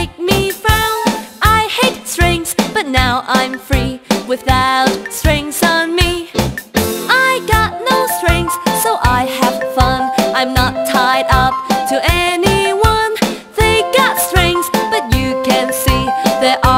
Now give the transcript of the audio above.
make me frown. I hate strings, but now I'm free without strings on me. I got no strings, so I have fun. I'm not tied up to anyone. They got strings, but you can see there are